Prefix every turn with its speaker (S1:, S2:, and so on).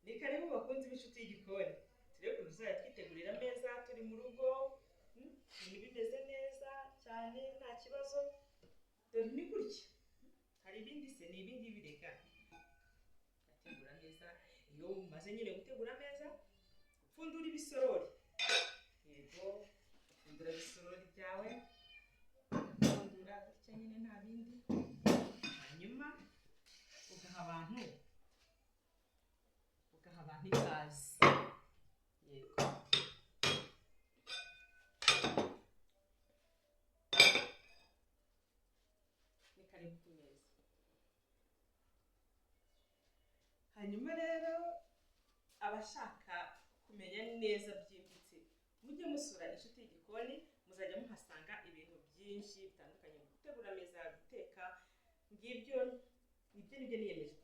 S1: Ni karibu bakunzi b'inshuti y'igikoni. Turebe ukuntu tuzajya twitegurira ameza turi mu rugo, ibintu bimeze neza cyane nta kibazo. Dore ni gutya. Hari ibindi se ni ibindi bireka. Gategura ameza. Iyo umaze nyine gutegura ameza, upfundura ibisorori. Yego, upfundura ibisorori byawe. Upfundura gutya nyine nta bindi. Hanyuma ugaha abantu ikaze. Yego. Ni karibu ku meza. Hanyuma rero abashaka kumenya neza byimbitse, mujye musura inshuti y'igikoni, muzajya muhasanga ibintu byinshi bitandukanye mu gutegura ameza, guteka. Ngibyo nibyo niyemeje